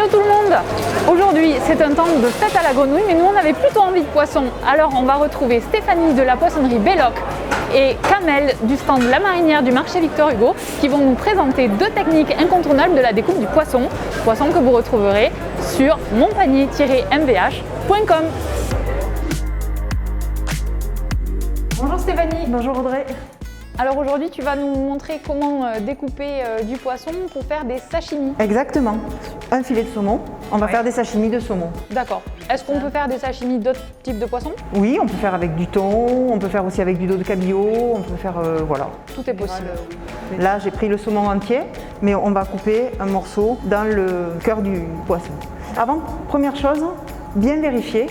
Hello tout le monde! Aujourd'hui c'est un temps de fête à la grenouille, mais nous on avait plutôt envie de poisson. Alors on va retrouver Stéphanie de la poissonnerie Belloc et Kamel du stand La Marinière du marché Victor Hugo qui vont nous présenter deux techniques incontournables de la découpe du poisson. Poisson que vous retrouverez sur monpanier-mvh.com. Bonjour Stéphanie. Bonjour Audrey. Alors aujourd'hui tu vas nous montrer comment découper du poisson pour faire des sashimi. Exactement. Un filet de saumon. On va faire des sashimi de saumon. D'accord. Est-ce qu'on peut faire des sashimi d'autres types de poissons? Oui, on peut faire avec du thon, on peut faire aussi avec du dos de cabillaud, on peut faire voilà. Tout est possible. Là j'ai pris le saumon entier, mais on va couper un morceau dans le cœur du poisson. Avant, première chose, bien vérifier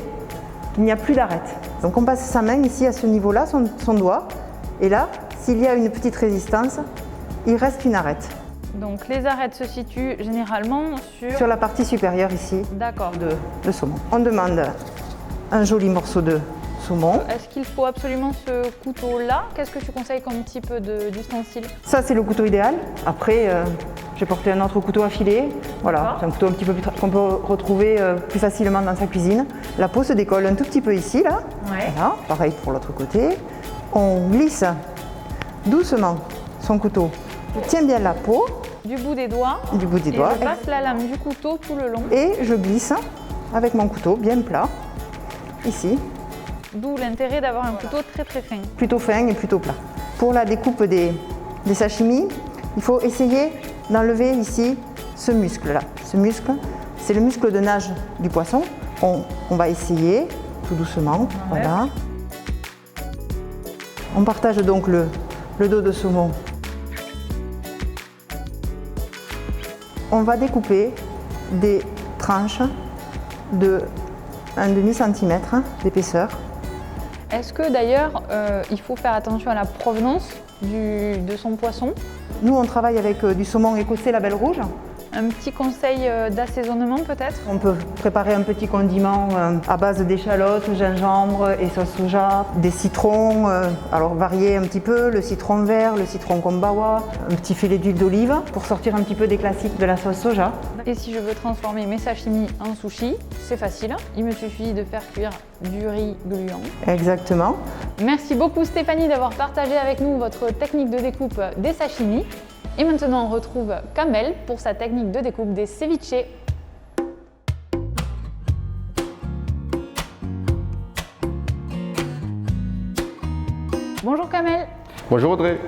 qu'il n'y a plus d'arête. Donc on passe sa main ici à ce niveau-là, son doigt, et là, s'il y a une petite résistance, il reste une arête. Donc les arêtes se situent généralement sur la partie supérieure ici de saumon. On demande un joli morceau de saumon. Est-ce qu'il faut absolument ce couteau-là? Qu'est-ce que tu conseilles comme type d'ustensile? Ça c'est le couteau idéal. Après, j'ai porté un autre couteau à filet. Voilà, c'est un couteau un petit peu plus qu'on peut retrouver plus facilement dans sa cuisine. La peau se décolle un tout petit peu ici, là. Ouais. Voilà, pareil pour l'autre côté. On glisse doucement son couteau. Je tiens bien la peau. Du bout des doigts. Du bout des doigts. Je passe la lame du couteau tout le long. Et je glisse avec mon couteau bien plat, ici. D'où l'intérêt d'avoir un couteau très fin. Plutôt fin et plutôt plat. Pour la découpe des sashimi, il faut essayer d'enlever ici ce muscle-là. Ce muscle, c'est le muscle de nage du poisson. On va essayer tout doucement. Ouais. Voilà. On partage donc le dos de saumon. On va découper des tranches de 1/2 centimètre d'épaisseur. Est-ce que d'ailleurs il faut faire attention à la provenance de son poisson? Nous on travaille avec du saumon écossais label rouge. Un petit conseil d'assaisonnement peut-être? On peut préparer un petit condiment à base d'échalotes, gingembre et sauce soja, des citrons, alors varier un petit peu, le citron vert, le citron kombawa, un petit filet d'huile d'olive pour sortir un petit peu des classiques de la sauce soja. Et si je veux transformer mes sashimi en sushi, c'est facile, il me suffit de faire cuire du riz gluant. Exactement. Merci beaucoup Stéphanie d'avoir partagé avec nous votre technique de découpe des sashimi. Et maintenant on retrouve Kamel pour sa technique de découpe des ceviches. Bonjour Kamel. Bonjour Audrey.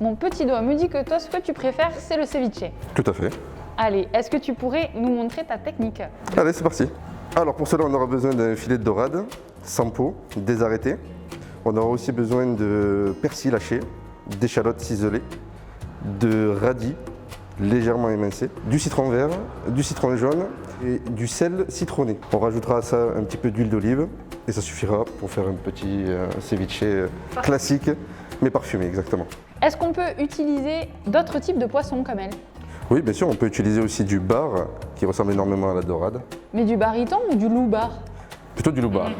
Mon petit doigt me dit que toi ce que tu préfères c'est le ceviche. Tout à fait. Allez, est-ce que tu pourrais nous montrer ta technique? Allez, c'est parti. Alors pour cela, on aura besoin d'un filet de dorade, sans peau, désarrêté. On aura aussi besoin de persil haché, d'échalotes ciselées, de radis légèrement émincés, du citron vert, du citron jaune et du sel citronné. On rajoutera à ça un petit peu d'huile d'olive et ça suffira pour faire un petit ceviche classique mais parfumé exactement. Est-ce qu'on peut utiliser d'autres types de poissons, Kamel? Oui, bien sûr, on peut utiliser aussi du bar qui ressemble énormément à la dorade. Mais du baryton ou du loup-bar? Plutôt du loup-bar.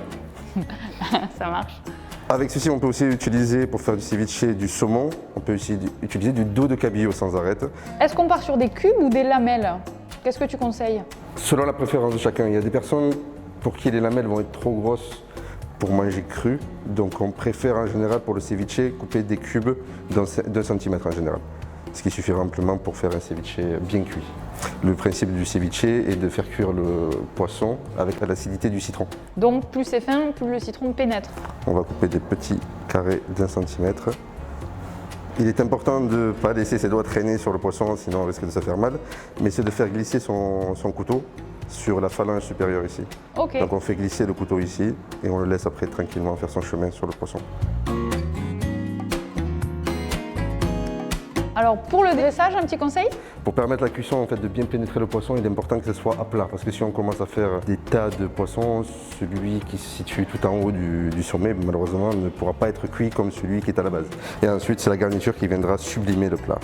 Ça marche. Avec ceci, on peut aussi utiliser, pour faire du ceviche, du saumon. On peut aussi utiliser du dos de cabillaud sans arête. Est-ce qu'on part sur des cubes ou des lamelles? Qu'est-ce que tu conseilles? Selon la préférence de chacun. Il y a des personnes pour qui les lamelles vont être trop grosses pour manger cru. Donc on préfère en général pour le ceviche couper des cubes d'1 centimètre en général. Ce qui suffira amplement pour faire un ceviche bien cuit. Le principe du ceviche est de faire cuire le poisson avec l'acidité du citron. Donc plus c'est fin, plus le citron pénètre. On va couper des petits carrés d'1 centimètre. Il est important de ne pas laisser ses doigts traîner sur le poisson, sinon on risque de se faire mal. Mais c'est de faire glisser son couteau sur la phalange supérieure ici. Ok. Donc on fait glisser le couteau ici et on le laisse après tranquillement faire son chemin sur le poisson. Alors pour le dressage, un petit conseil? Pour permettre la cuisson en fait, de bien pénétrer le poisson, il est important que ce soit à plat. Parce que si on commence à faire des tas de poissons, celui qui se situe tout en haut du sommet, malheureusement, ne pourra pas être cuit comme celui qui est à la base. Et ensuite, c'est la garniture qui viendra sublimer le plat.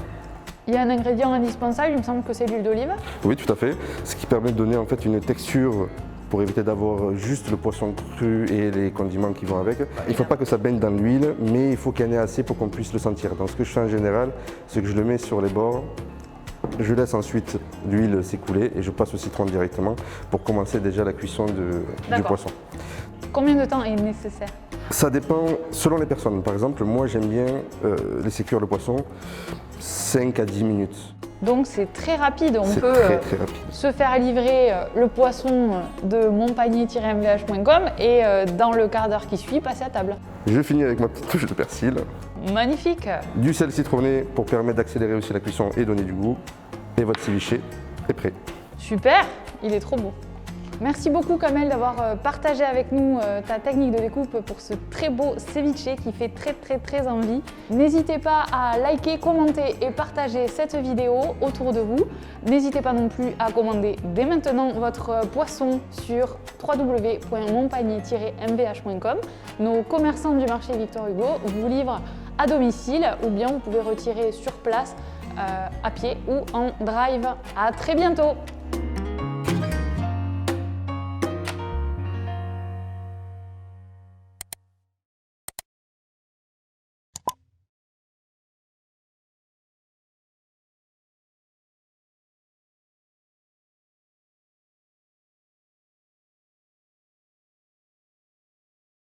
Il y a un ingrédient indispensable, il me semble que c'est l'huile d'olive. Oui, tout à fait. Ce qui permet de donner en fait une texture pour éviter d'avoir juste le poisson cru et les condiments qui vont avec. Il ne faut pas que ça baigne dans l'huile, mais il faut qu'il y en ait assez pour qu'on puisse le sentir. Donc ce que je fais en général, c'est que je le mets sur les bords Je laisse ensuite l'huile s'écouler et je passe au citron directement pour commencer déjà la cuisson du poisson. Combien de temps est nécessaire? Ça dépend selon les personnes. Par exemple, moi j'aime bien laisser cuire le poisson 5 à 10 minutes. Donc c'est très rapide, on peut très rapide. se faire livrer le poisson de monpanier-mvh.com et dans le quart d'heure qui suit, passer à table. Je finis avec ma petite touche de persil. Magnifique! Du sel citronné pour permettre d'accélérer aussi la cuisson et donner du goût. Et votre ceviche est prêt. Super, il est trop beau. Merci beaucoup Kamel d'avoir partagé avec nous ta technique de découpe pour ce très beau ceviche qui fait très envie. N'hésitez pas à liker, commenter et partager cette vidéo autour de vous. N'hésitez pas non plus à commander dès maintenant votre poisson sur www.monpanier-mvh.com. Nos commerçants du marché Victor Hugo vous livrent à domicile ou bien vous pouvez retirer sur place à pied ou en drive. À très bientôt!